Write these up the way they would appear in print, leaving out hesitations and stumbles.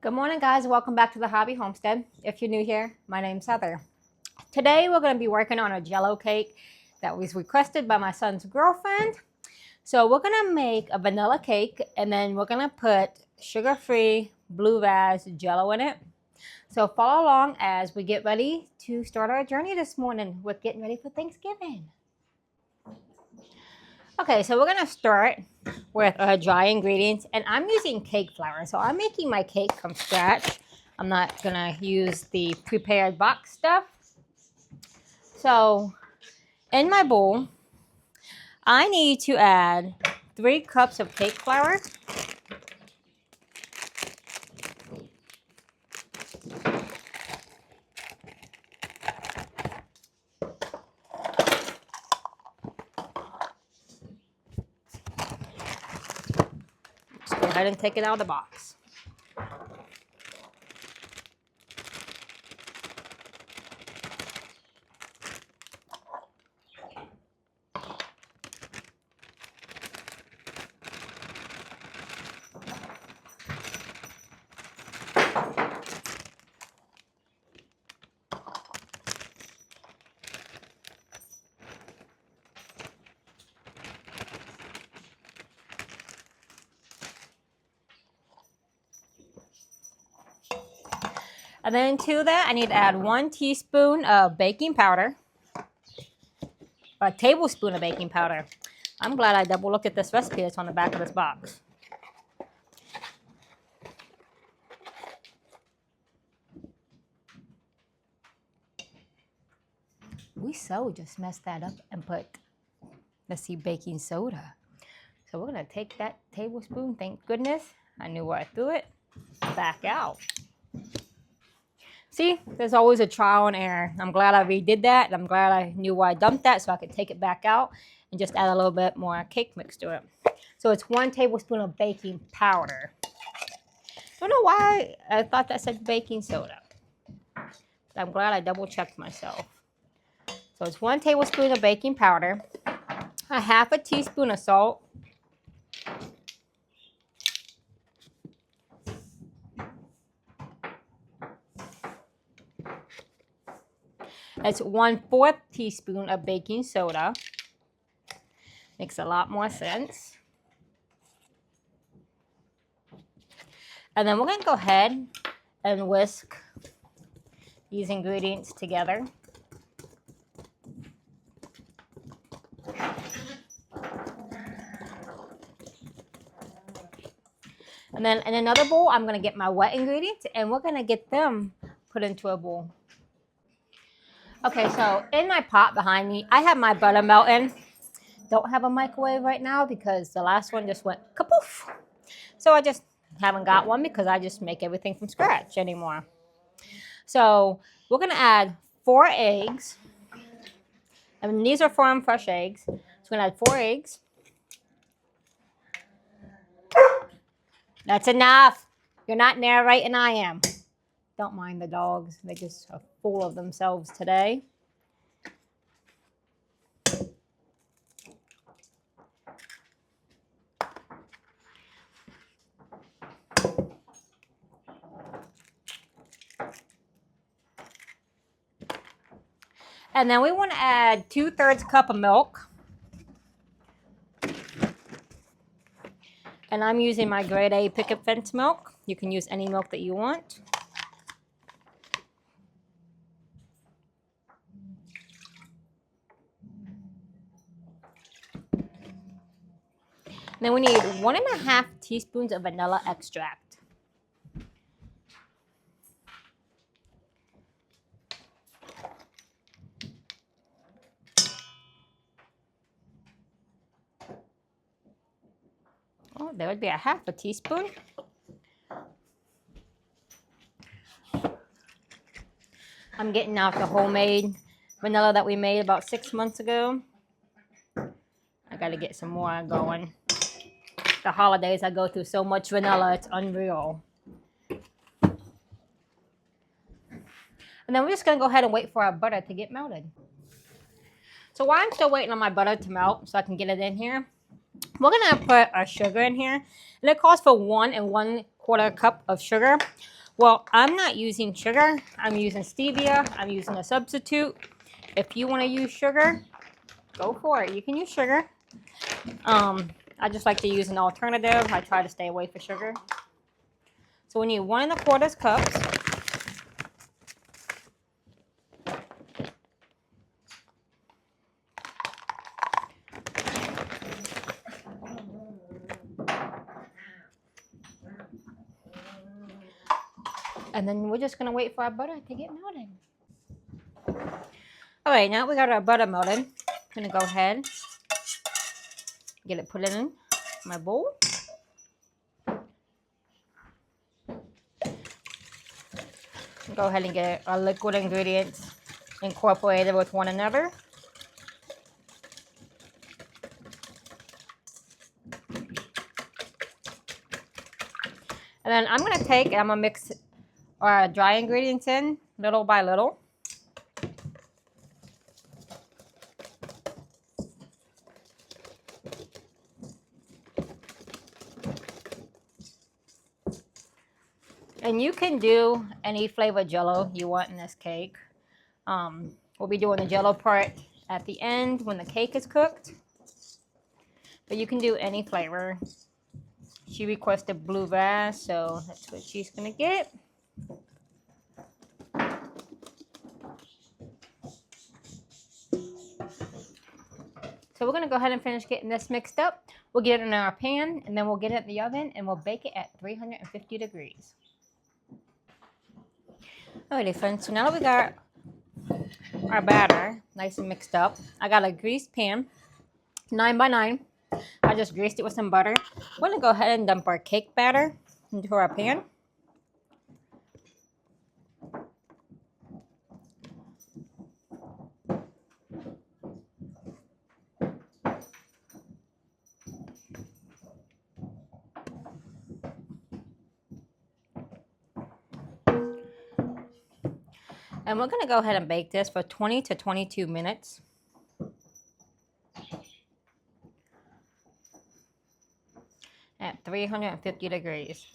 Good morning, guys. Welcome back to the Hobby Homestead. If you're new here, my name's Heather. Today we're going to be working on a Jello cake that was requested by my son's girlfriend. So we're going to make a vanilla cake, and then we're going to put sugar-free blue raz Jello in it. So follow along as we get ready to start our journey this morning with getting ready for Thanksgiving. Okay, so we're going to start with our dry ingredients, and I'm using cake flour. So I'm making my cake from scratch. I'm not going to use the prepared box stuff. So in my bowl, I need to add 3 cups of cake flour. Go ahead and take it out of the box. And then to that, I need to add 1 teaspoon of baking powder, a tablespoon of baking powder. I'm glad I double looked at this recipe that's on the back of this box. We just messed that up and put, let's see, baking soda. So we're going to take that tablespoon, thank goodness, I knew where I threw it, back out. See, there's always a trial and error. I'm glad I redid that, and I'm glad I knew where I dumped that so I could take it back out and just add a little bit more cake mix to it. So it's 1 tablespoon of baking powder. Don't know why I thought that said baking soda. But I'm glad I double checked myself. So it's 1 tablespoon of baking powder, a 1/2 teaspoon of salt, that's 1/4 teaspoon of baking soda. Makes a lot more sense. And then we're going to go ahead and whisk these ingredients together. And then in another bowl, I'm going to get my wet ingredients, and we're going to get them put into a bowl. Okay, so in my pot behind me, I have my butter melting. Don't have a microwave right now because the last one just went kapoof. So I just haven't got one because I just make everything from scratch anymore. So we're going to add 4 eggs. And these are farm fresh eggs. So we're going to add 4 eggs. That's enough. You're not narrating, I am. Don't mind the dogs. They just are full of themselves today. And then we want to add 2/3 cup of milk. And I'm using my grade A picket fence milk. You can use any milk that you want. And then we need 1.5 teaspoons of vanilla extract. Oh, there would be a 1/2 teaspoon. I'm getting out the homemade vanilla that we made about 6 months ago. I got to get some more going. The holidays, I go through so much vanilla, it's unreal. And then we're just going to go ahead and wait for our butter to get melted. So while I'm still waiting on my butter to melt so I can get it in here, we're going to put our sugar in here. And it calls for 1 1/4 cup of sugar. Well, I'm not using sugar. I'm using stevia. I'm using a substitute. If you want to use sugar, go for it. You can use sugar. I just like to use an alternative. I try to stay away from sugar. So we need 1 1/4 cups. And then we're just gonna wait for our butter to get melted. All right, now we got our butter melted. I'm gonna go ahead, get it put in my bowl. Go ahead and get our liquid ingredients incorporated with one another. And then I'm gonna take and I'm gonna mix our dry ingredients in little by little. And you can do any flavor Jello you want in this cake. We'll be doing the Jello part at the end when the cake is cooked. But you can do any flavor. She requested blue vase, so that's what she's gonna get. So we're gonna go ahead and finish getting this mixed up. We'll get it in our pan, and then we'll get it in the oven, and we'll bake it at 350 degrees. Alrighty friends, so now that we got our batter nice and mixed up, I got a greased pan, 9 by 9. I just greased it with some butter. We're gonna go ahead and dump our cake batter into our pan. And we're going to go ahead and bake this for 20 to 22 minutes. At 350 degrees.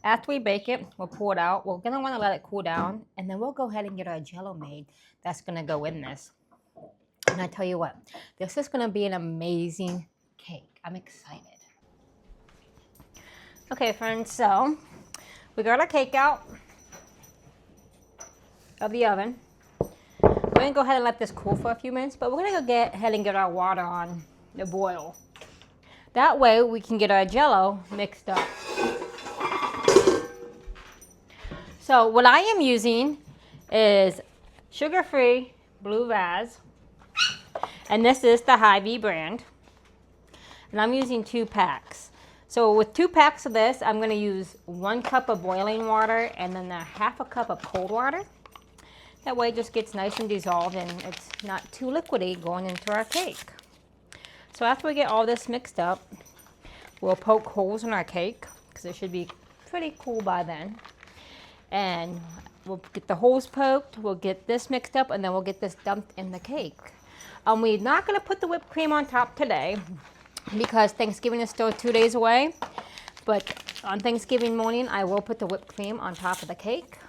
After we bake it, we'll pull it out. We're going to want to let it cool down. And then we'll go ahead and get our Jello made. That's going to go in this. And I tell you what, this is going to be an amazing cake. I'm excited. Okay, friends, so we got our cake out of the oven. We're gonna go ahead and let this cool for a few minutes, but we're gonna go get ahead and get our water on the boil. That way we can get our Jello mixed up. So what I am using is sugar-free blue vase, and this is the Hy-Vee brand, and I'm using 2 packs. So with 2 packs of this, I'm gonna use 1 cup of boiling water and then a 1/2 cup of cold water. That way it just gets nice and dissolved and it's not too liquidy going into our cake. So after we get all this mixed up, we'll poke holes in our cake because it should be pretty cool by then. And we'll get the holes poked, we'll get this mixed up, and then we'll get this dumped in the cake. We're not going to put the whipped cream on top today because Thanksgiving is still 2 days away. But on Thanksgiving morning, I will put the whipped cream on top of the cake.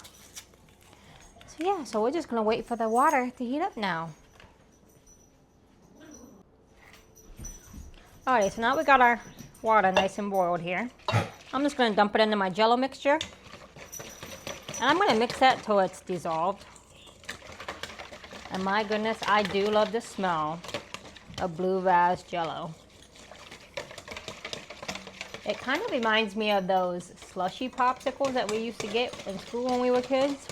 Yeah, so we're just gonna wait for the water to heat up now. Alright, so now we got our water nice and boiled here. I'm just gonna dump it into my Jello mixture. And I'm gonna mix that till it's dissolved. And my goodness, I do love the smell of blue vase Jello. It kind of reminds me of those slushy popsicles that we used to get in school when we were kids.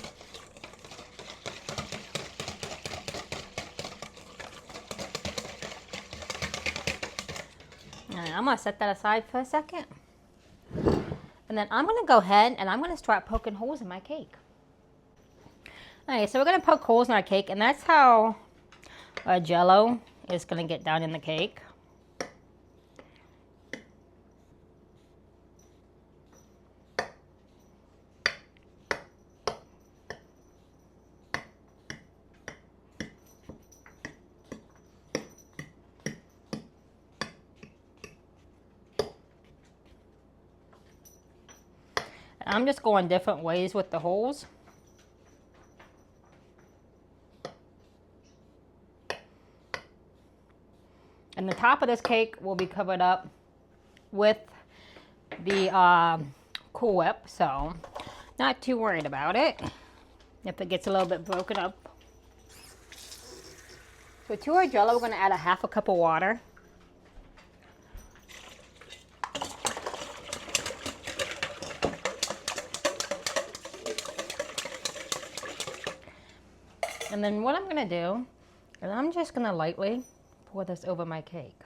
I'm going to set that aside for a second. And then I'm going to go ahead and I'm going to start poking holes in my cake. Alright, so we're going to poke holes in our cake, and that's how our Jello is going to get down in the cake. I'm just going different ways with the holes. And the top of this cake will be covered up with the Cool Whip, so not too worried about it if it gets a little bit broken up. So to our Jello, we're going to add a half a cup of water. And then what I'm going to do is I'm just going to lightly pour this over my cake.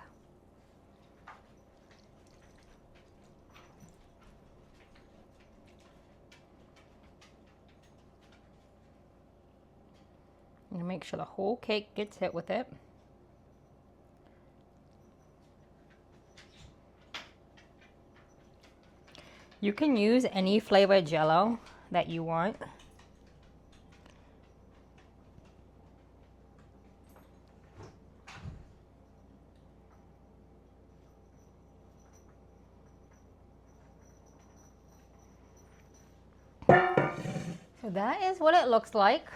And make sure the whole cake gets hit with it. You can use any flavored Jello that you want. So that is what it looks like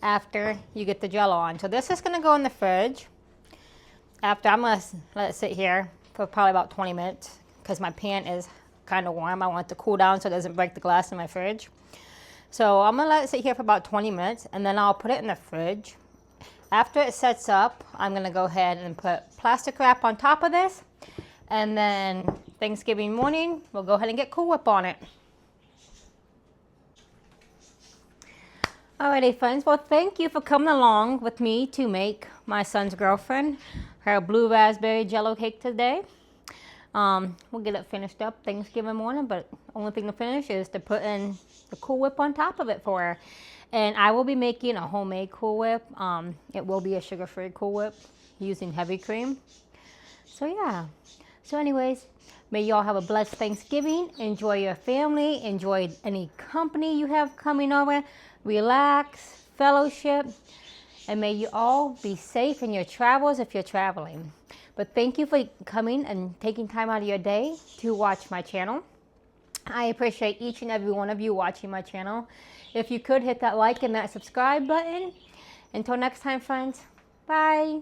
after you get the Jello on. So this is going to go in the fridge. After, I'm going to let it sit here for probably about 20 minutes because my pan is kind of warm. I want it to cool down so it doesn't break the glass in my fridge. So I'm going to let it sit here for about 20 minutes and then I'll put it in the fridge. After it sets up, I'm going to go ahead and put plastic wrap on top of this. And then Thanksgiving morning, we'll go ahead and get Cool Whip on it. Alrighty friends, well thank you for coming along with me to make my son's girlfriend her blue raspberry Jello cake today. We'll get it finished up Thanksgiving morning, but only thing to finish is to put in the Cool Whip on top of it for her. And I will be making a homemade Cool Whip. It will be a sugar-free Cool Whip using heavy cream. So yeah, so anyways, may you all have a blessed Thanksgiving. Enjoy your family, enjoy any company you have coming over. Relax, fellowship, and may you all be safe in your travels if you're traveling. But thank you for coming and taking time out of your day to watch my channel. I appreciate each and every one of you watching my channel. If you could hit that like and that subscribe button. Until next time, friends, bye.